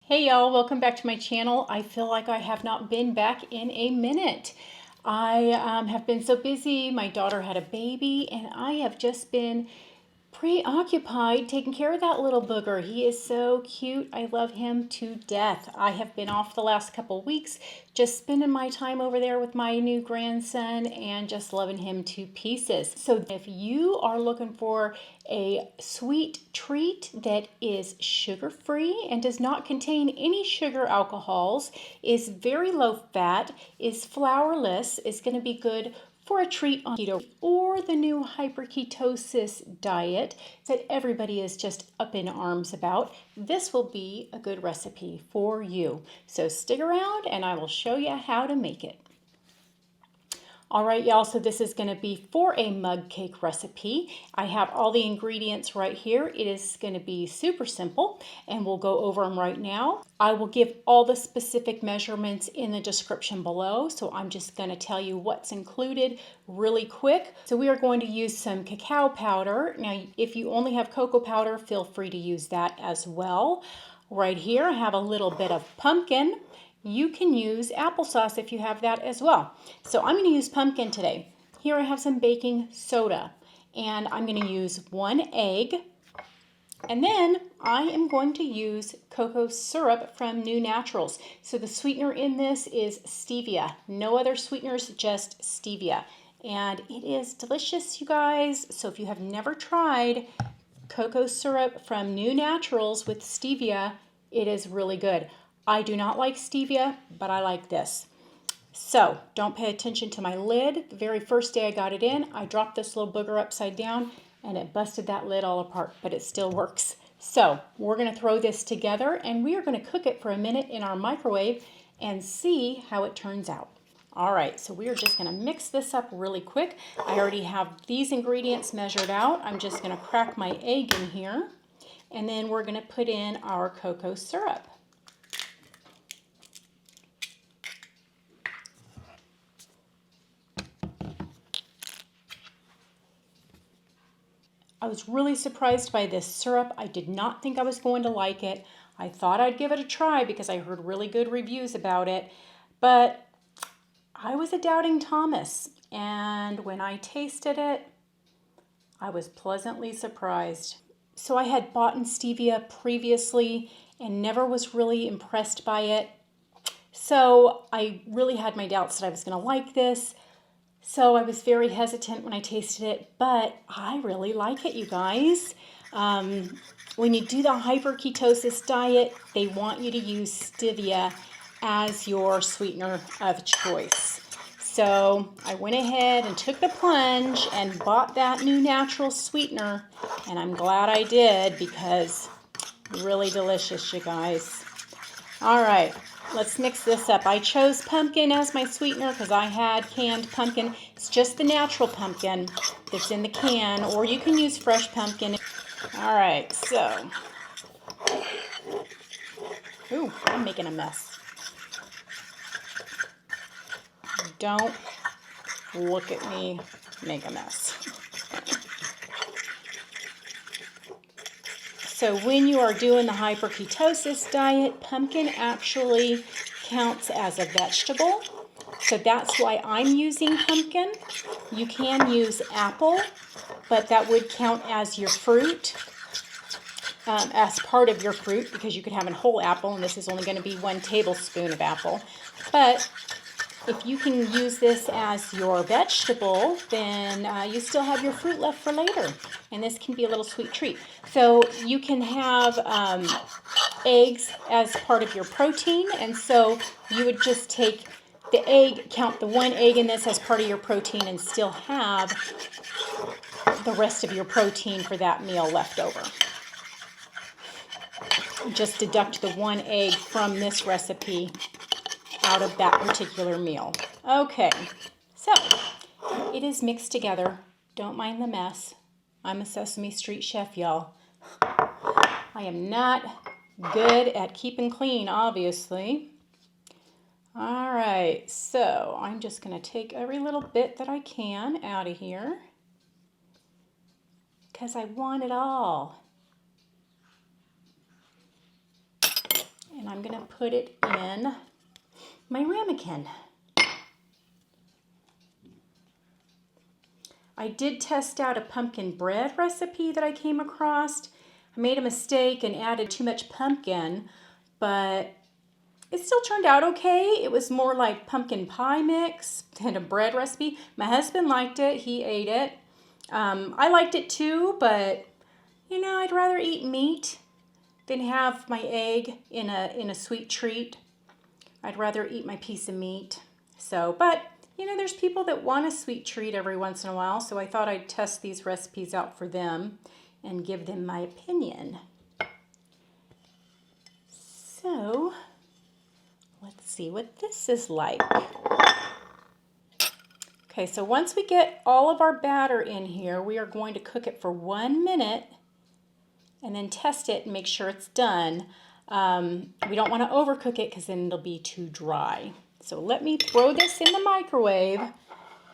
Hey y'all, welcome back to my channel. I feel like I have not been back in a minute. I have been so busy. My daughter had a baby and I have just been preoccupied taking care of that little booger. He is so cute. I love him to death. I have been off the last couple weeks just spending my time over there with my new grandson and just loving him to pieces. So if you are looking for a sweet treat that is sugar-free and does not contain any sugar alcohols, is very low fat, is flourless, is going to be good for a treat on keto or the new hyper-ketosis diet that everybody is just up in arms about, this will be a good recipe for you. So stick around and I will show you how to make it. All right, y'all, so this is going to be for a mug cake recipe. I have all the ingredients right here. It is going to be super simple, and we'll go over them right now. I will give all the specific measurements in the description below, so I'm just going to tell you what's included really quick. So we are going to use some cacao powder. Now, if you only have cocoa powder, feel free to use that as well. Right here, I have a little bit of pumpkin. You can use applesauce if you have that as well. So I'm going to use pumpkin today. Here I have some baking soda, and I'm going to use 1 egg. And then I am going to use cocoa syrup from NuNaturals. So the sweetener in this is stevia. No other sweeteners, just stevia. And it is delicious, you guys. So if you have never tried cocoa syrup from NuNaturals with stevia, it is really good. I do not like stevia, but I like this. So don't pay attention to my lid. The very first day I got it in, I dropped this little booger upside down and it busted that lid all apart, but it still works. So we're going to throw this together and we are going to cook it for a minute in our microwave and see how it turns out. All right, so we are just going to mix this up really quick. I already have these ingredients measured out. I'm just going to crack my egg in here, and then we're going to put in our cocoa syrup. I was really surprised by this syrup. I did not think I was going to like it. I thought I'd give it a try because I heard really good reviews about it, but I was a doubting Thomas, and when I tasted it, I was pleasantly surprised. So I had bought stevia previously and never was really impressed by it. So I really had my doubts that I was going to like this. So I was very hesitant when I tasted it, but I really like it, you guys. When you do the hyper-ketosis diet, they want you to use stevia as your sweetener of choice. So I went ahead and took the plunge and bought that NuNaturals sweetener, and I'm glad I did because really delicious, you guys. All right. Let's mix this up. I chose pumpkin as my sweetener because I had canned pumpkin. It's just the natural pumpkin that's in the can, or you can use fresh pumpkin. All right, so. Ooh, I'm making a mess. Don't look at me make a mess. So when you are doing the hyper-ketosis diet, pumpkin actually counts as a vegetable. So that's why I'm using pumpkin. You can use apple, but that would count as your fruit, as part of your fruit, because you could have a whole apple, and this is only going to be 1 tablespoon of apple. But if you can use this as your vegetable, then you still have your fruit left for later. And this can be a little sweet treat. So you can have eggs as part of your protein. And so you would just take the egg, count the 1 egg in this as part of your protein, and still have the rest of your protein for that meal left over. Just deduct the 1 egg from this recipe out of that particular meal. Okay, so it is mixed together. Don't mind the mess. I'm a Sesame Street chef, y'all. I am not good at keeping clean, obviously. All right, so I'm just going to take every little bit that I can out of here because I want it all. And I'm going to put it in my ramekin. I did test out a pumpkin bread recipe that I came across. I made a mistake and added too much pumpkin, but it still turned out okay. It was more like pumpkin pie mix than a bread recipe. My husband liked it. He ate it. I liked it too, but you know, I'd rather eat meat than have my egg in a sweet treat. I'd rather eat my piece of meat. So, but you know, there's people that want a sweet treat every once in a while, so I thought I'd test these recipes out for them and give them my opinion. So, let's see what this is like. Okay, so once we get all of our batter in here, we are going to cook it for 1 minute and then test it and make sure it's done. We don't want to overcook it because then it'll be too dry. So let me throw this in the microwave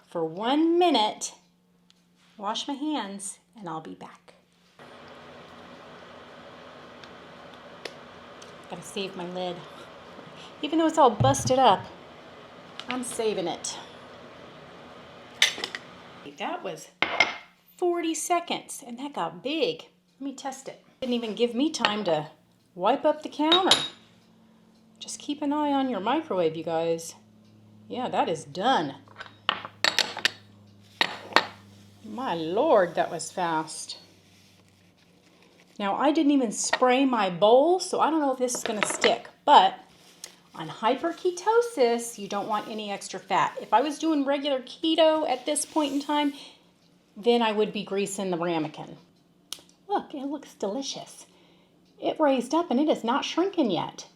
for 1 minute, wash my hands, and I'll be back. Gotta save my lid. Even though it's all busted up, I'm saving it. That was 40 seconds, and that got big. Let me test it. Didn't even give me time to wipe up the counter. Just keep an eye on your microwave, you guys. Yeah, that is done. My Lord, that was fast. Now, I didn't even spray my bowl, so I don't know if this is going to stick. But on hyper-ketosis, you don't want any extra fat. If I was doing regular keto at this point in time, then I would be greasing the ramekin. Look, it looks delicious. It raised up and it is not shrinking yet.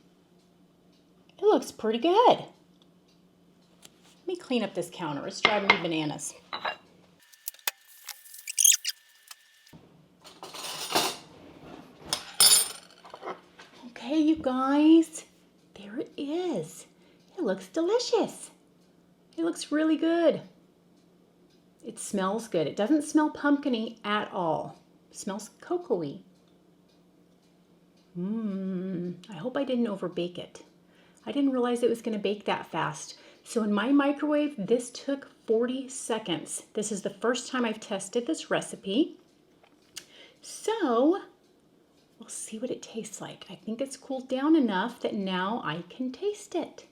It looks pretty good. Let me clean up this counter. It's driving me bananas. Okay, you guys, there it is. It looks delicious. It looks really good. It smells good. It doesn't smell pumpkin-y at all. It smells cocoa-y. I hope I didn't overbake it. I didn't realize it was going to bake that fast. So in my microwave, this took 40 seconds. This is the first time I've tested this recipe. So we'll see what it tastes like. I think it's cooled down enough that now I can taste it.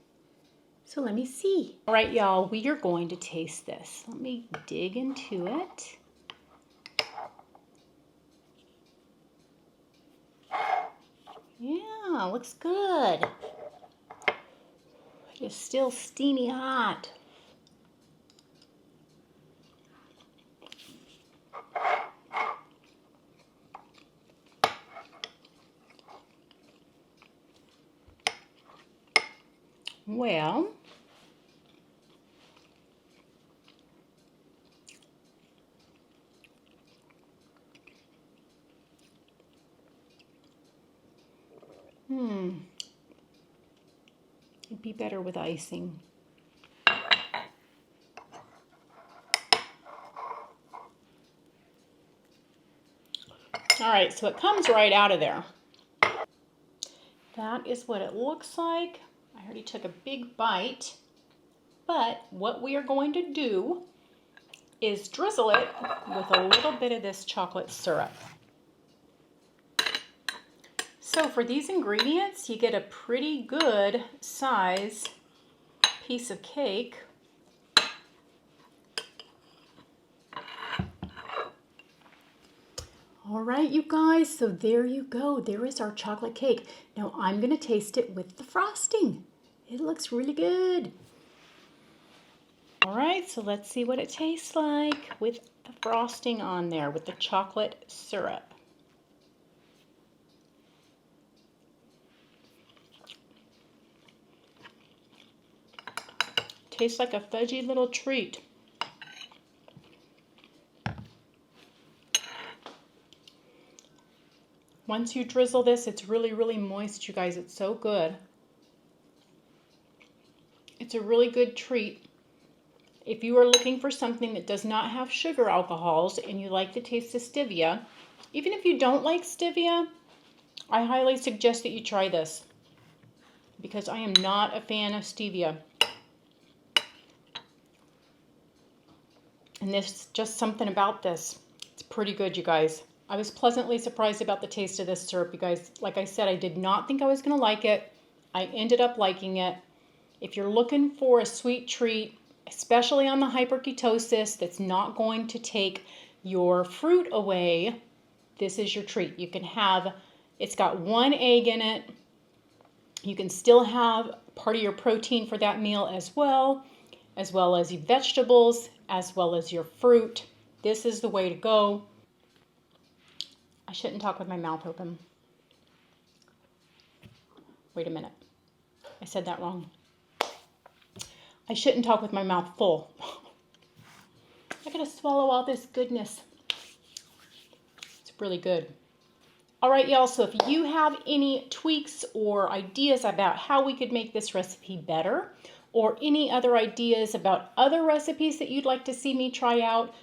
So let me see. All right, y'all, we are going to taste this. Let me dig into it. Yeah, looks good. It is still steamy hot. Well, it'd be better with icing. All right, so it comes right out of there. That is what it looks like. I already took a big bite, but what we are going to do is drizzle it with a little bit of this chocolate syrup. So for these ingredients, you get a pretty good size piece of cake. All right, you guys, so there you go. There is our chocolate cake. Now I'm going to taste it with the frosting. It looks really good. All right, so let's see what it tastes like with the frosting on there, with the chocolate syrup. Tastes like a fudgy little treat. Once you drizzle this, it's really, really moist, you guys. It's so good. It's a really good treat. If you are looking for something that does not have sugar alcohols and you like the taste of stevia, even if you don't like stevia, I highly suggest that you try this. because I am not a fan of stevia. And there's just something about this. It's pretty good, you guys. I was pleasantly surprised about the taste of this syrup, you guys. Like I said, I did not think I was going to like it. I ended up liking it. If you're looking for a sweet treat, especially on the hyper-ketosis that's not going to take your fruit away, this is your treat. You can have, it's got 1 egg in it. You can still have part of your protein for that meal as well as your vegetables, as well as your fruit. This is the way to go. I shouldn't talk with my mouth open. Wait a minute. I said that wrong. I shouldn't talk with my mouth full. I gotta swallow all this goodness. It's really good. All right, y'all, so if you have any tweaks or ideas about how we could make this recipe better, or any other ideas about other recipes that you'd like to see me try out,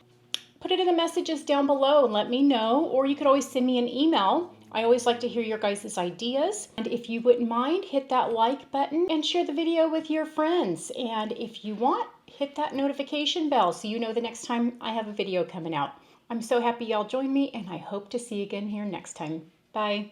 put it in the messages down below and let me know, or you could always send me an email. I always like to hear your guys' ideas. And if you wouldn't mind, hit that like button and share the video with your friends. And if you want, hit that notification bell so you know the next time I have a video coming out. I'm so happy y'all joined me, and I hope to see you again here next time. Bye.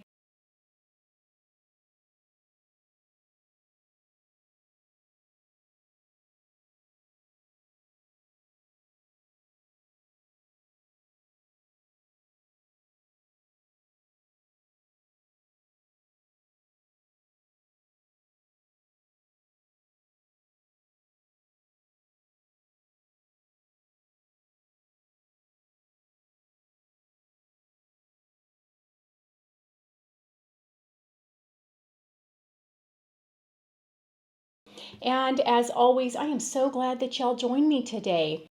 And as always, I am so glad that y'all joined me today.